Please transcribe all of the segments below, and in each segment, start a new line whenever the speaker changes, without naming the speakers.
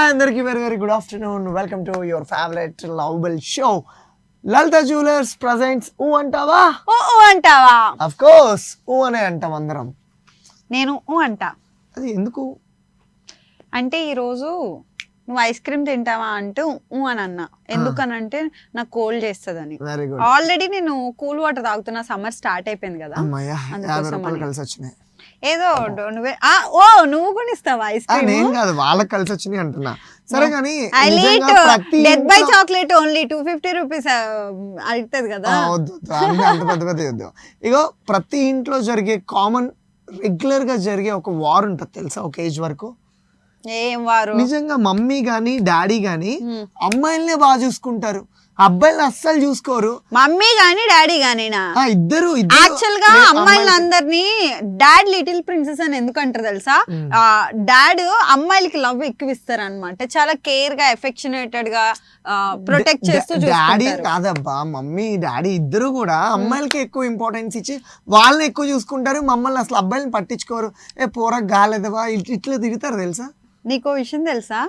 అందరికీ very good afternoon. Welcome to your favorite lovable show. Lalita Jewelers presents ఊ అంటావా?
ఊ అంటావా?
Of course, ఊ అనే అంటాం అందరం.
నేను ఊ అంటా.
అది ఎందుకు?
అంటే ఈరోజు నువ్వు ఐస్ క్రీమ్ తింటావా అంటూ ఊ అని అన్నా. ఎందుకనంటే నాకు కోల్డ్ చేస్తుందని. ఆల్రెడీ నేను కూల్ వాటర్ తాగుతున్నా, సమ్మర్ స్టార్ట్ అయిపోయింది కదా.
రూపాయలు కలిసి వచ్చినాయి.
ఏదో నువ్వే నువ్వు కూడా ఇస్తావా ఐస్ క్రీమ్?
నేను కాదు, వాళ్ళకి కలిసి వచ్చినాయి అంటున్నా. సరే కానీ
death by chocolate only 250 rupees అవుతుంది కదా.
అంత పెద్ద పెద్ద వద్దు. ఇగో ప్రతి ఇంట్లో జరిగే కామన్ రెగ్యులర్ గా జరిగే ఒక వార్ ఉంటుంది తెలుసా, ఒక ఏజ్ వరకు.
ఏం వారు?
నిజంగా మమ్మీ గానీ డాడీ గానీ అమ్మాయిలనే బాగా చూసుకుంటారు, అబ్బాయిలు అస్సలు చూసుకోరు.
మమ్మీ గానీ డాడీ గానీనా?
ఇద్దరు.
యాక్చువల్ గా అమ్మాయిలందరినీ డాడ్ లిటిల్ ప్రిన్సెస్ అని ఎందుకు అంటారు తెలుసా? డాడ్ అమ్మాయిలకి లవ్ ఎక్కువ ఇస్తారు అనమాట, చాలా కేర్ గా ఎఫెక్షనేటెడ్ గా ప్రొటెక్ట్ చేస్తూ.
డాడీ కాదబ్బా, మమ్మీ డాడీ ఇద్దరు కూడా అమ్మాయిలకి ఎక్కువ ఇంపార్టెన్స్ ఇచ్చి వాళ్ళని ఎక్కువ చూసుకుంటారు. మమ్మల్ని అసలు అబ్బాయిని పట్టించుకోరు. పోరా గాలేదవా ఇట్లా తిడతారు తెలుసా.
నీకో విషయం తెలుసా,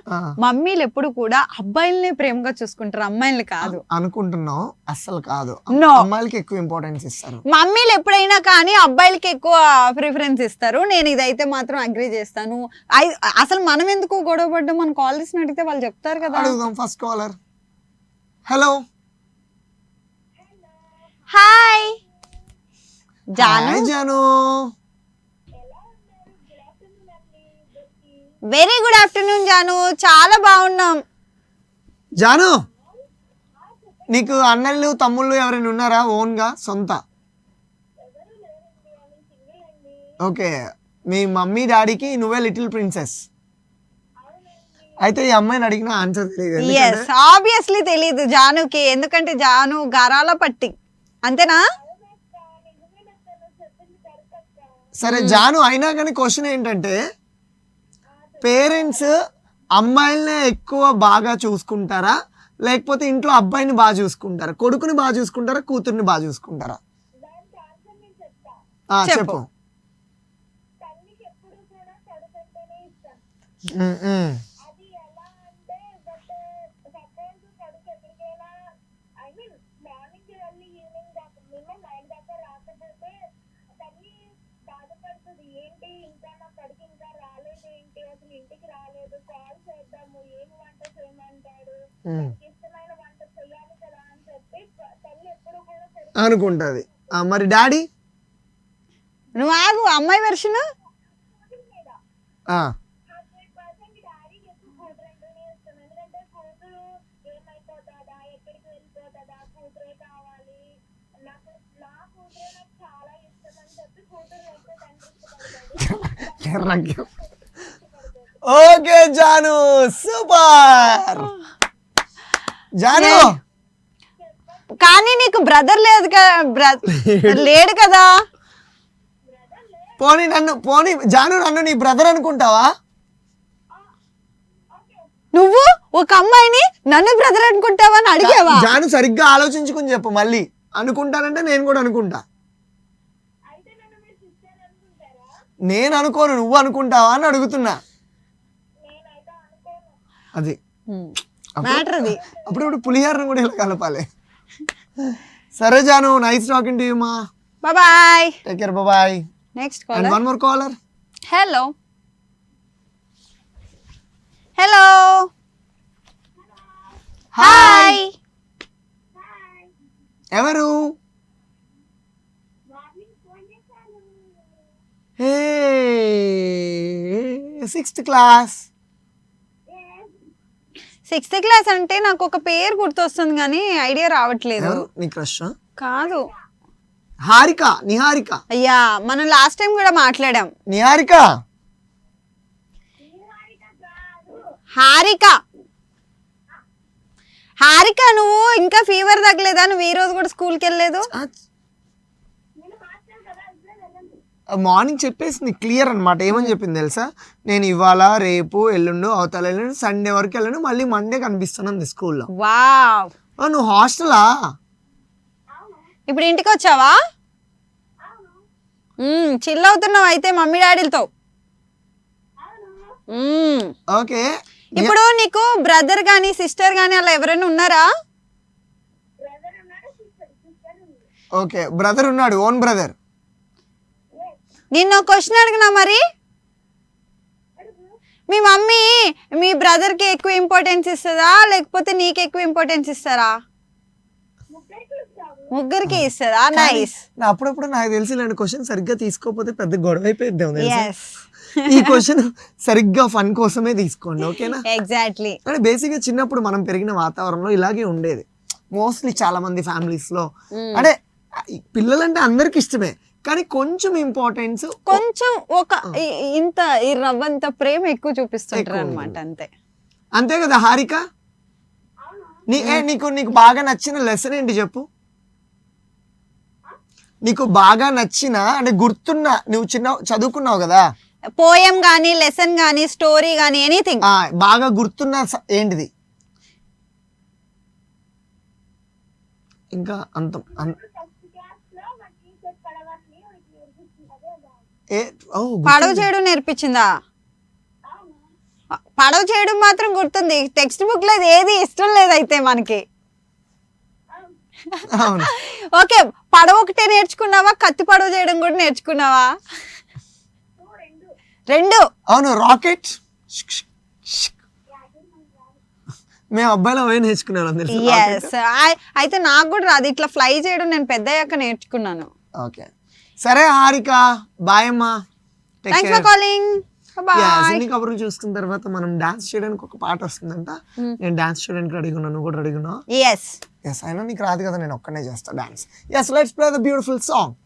మమ్మీలు ఎప్పుడు కూడా అబ్బాయిలనే ప్రేమగా చూసుకుంటారు, అమ్మాయిల్ని కాదు.
అనుకుంటున్నావు, అస్సలు కాదు. అమ్మాయిలకి ఎక్కువ ఇంపార్టెన్స్ ఇస్తారు.
మమ్మీలు ఎప్పుడైనా కానీ అబ్బాయిలకి ఎక్కువ ప్రిఫరెన్స్ ఇస్తారు. నేను ఇదైతే మాత్రం అగ్రీ చేస్తాను. అసలు మనం ఎందుకు గొడవ పడ్డాం, మన కాలర్స్ అడిగితే వాళ్ళు చెప్తారు కదా.
అడుగుదాం. First caller. Hello.
Hi
Janu.
Very good afternoon Janu. చాలా బాగున్నాం.
జాను, నీకు అన్నళ్ళు తమ్ముళ్ళు ఎవరైనా ఉన్నారా ఓన్ గా సొంత? ఓకే, మీ మమ్మీ డాడీకి నువ్వే లిటిల్ ప్రిన్సెస్. అయితే ఈ అమ్మాయిని అడిగిన ఆన్సర్ తెలియదు.
ఆబ్వియస్లీ తెలియదు జానుకి, ఎందుకంటే జాను గారాల పట్టి. అంతేనా?
సరే జాను, అయినా కానీ క్వశ్చన్ ఏంటంటే, పేరెంట్స్ అమ్మాయిలనే ఎక్కువ బాగా చూసుకుంటారా, లేకపోతే ఇంట్లో అబ్బాయిని బాగా చూసుకుంటారా? కొడుకుని బాగా చూసుకుంటారా, కూతుర్ని బాగా చూసుకుంటారా? చెప్పు. అనుకుంటది. మరి డాడీ?
నువ్వు ఆగు, అమ్మాయి version.
Okay Janu, super. Janu,
కానీ నీకు బ్రదర్ లేదు లేడు కదా.
పోనీ జాను, నన్ను నీ బ్రదర్ అనుకుంటావా?
నువ్వు ఒక అమ్మాయిని నన్ను బ్రదర్ అనుకుంటావా అని అడిగావా?
జాను, సరిగ్గా ఆలోచించుకుని చెప్పు. మళ్ళీ అనుకుంటానంటే నేను కూడా అనుకుంటా. నేను అనుకోను, నువ్వు అనుకుంటావా అని అడుగుతున్నా. అది అప్పుడు పులిహారను కూడా ఇలా కలపాలి. సరే జాను, నైస్ టాకింగ్ టు యు మా.
Bye.
Take care. Bye.
Next
caller. And one more caller.
Hello. Hi.
ఎవరు? Hey, 6th class.
6th class అంటే నాకు ఒక పేరు గుర్తొస్తుంది కానీ ఐడియా రావట్లేదు.
నీ క్రష్?
కాదు,
హారిక. నిహారిక.
అయ్యా, మనం లాస్ట్ టైం కూడా మాట్లాడాం.
నిహారిక.
హారిక, నువ్వు ఇంకా ఫీవర్ తగ్గలేదా? నువ్వు ఈ రోజు కూడా స్కూల్కి వెళ్ళలేదు?
మార్నింగ్ చెప్పేసింది క్లియర్ అనమాట. ఏమని చెప్పింది తెలుసా, నేను ఇవాళ రేపు ఎల్లుండు అవతల ఎల్లుండు సండే వరకు వెళ్ళను, మళ్ళీ మండే కనిపిస్తాను స్కూల్లో.
వావ్.
నువ్వు హాస్టలా?
ఇప్పుడు ఇంటికి వచ్చావా? చిల్ అవుతున్నావు అయితే మమ్మీ డాడీలతో.
ఓకే,
ఇప్పుడు నీకు బ్రదర్ గానీ సిస్టర్ గానీ అలా ఎవరైనా ఉన్నారా?
ఓకే, బ్రదర్ ఉన్నాడు, ఓన్ బ్రదర్.
నిన్న క్వశ్చన్ అడిగినా మరి మీ మమ్మీ మీ బ్రదర్ కి ఎక్కువ ఇంపార్టెన్స్ ఇస్తుందా లేకపోతే నీకు ఎక్కువ ఇంపార్టెన్స్ ఇస్తారా? ముగ్గురికి ఇస్తుందా? నైస్.
అప్పుడప్పుడు నాకు తెలిసి ఇలాంటి క్వశ్చన్ సరిగ్గా తీసుకోకపోతే పెద్ద గొడవ అయిపోయిద్దాం.
yes
ఈ క్వశ్చన్ సరిగ్గా ఫన్ కోసమే తీసుకోండి, ఓకేనా?
ఎగ్జాక్ట్లీ.
అంటే బేసిక్ గా చిన్నప్పుడు మనం పెరిగిన వాతావరణంలో ఇలాగే ఉండేది మోస్ట్లీ చాలా మంది ఫ్యామిలీస్ లో. అంటే పిల్లలంటే అందరికి ఇష్టమే, కానీ కొంచెం ఇంపార్టెన్స్,
కొంచెం ఒక ఇంత ఈ రవ్వంత ప్రేమ ఎక్కువ చూపిస్తుంటారు అనమాట.
అంతే కదా హారిక? నీకు బాగా నచ్చిన లెసన్ ఏంటి చెప్పు? నీకు బాగా నచ్చిన అంటే గుర్తున్న, నువ్వు చదువుకున్నావు కదా,
పోయం గానీ లెసన్ గానీ స్టోరీ గానీ ఎనీథింగ్
బాగా గుర్తున్న ఏంటిది? ఇంకా
పడవ చేయడం నేర్పించిందా? పడవ చేయడం మాత్రం గుర్తుంది, టెక్స్ట్ బుక్ లేదు, ఏది ఇష్టం లేదు అయితే మనకి. ఓకే, పడవ ఒకటే నేర్చుకున్నావా, కత్తి పడవ చేయడం కూడా నేర్చుకున్నావా? రెండు.
అవును, రాకెట్ మేము అబ్బాయిలో అవే నేర్చుకున్నాను.
అయితే నాకు కూడా రాదు, ఇట్లా ఫ్లై చేయడం నేను పెద్దయ్యాక నేర్చుకున్నాను.
ఓకే, సరే హారిక, బాయ్ అమ్మా.
Thanks for calling.
అన్ని కబుర్లు చూసుకున్న తర్వాత మనం డాన్స్ చేయడానికి ఒక పాట వస్తుందంట. నేను డాన్స్ చేయడానికి రెడీగా ఉన్నాను, నువ్వు కూడా రెడీగా ఉన్నావు?
yes
అయినా నీకు రాదు కదా, నేను ఒక్కనే చేస్తా dance. yes let's play the beautiful song.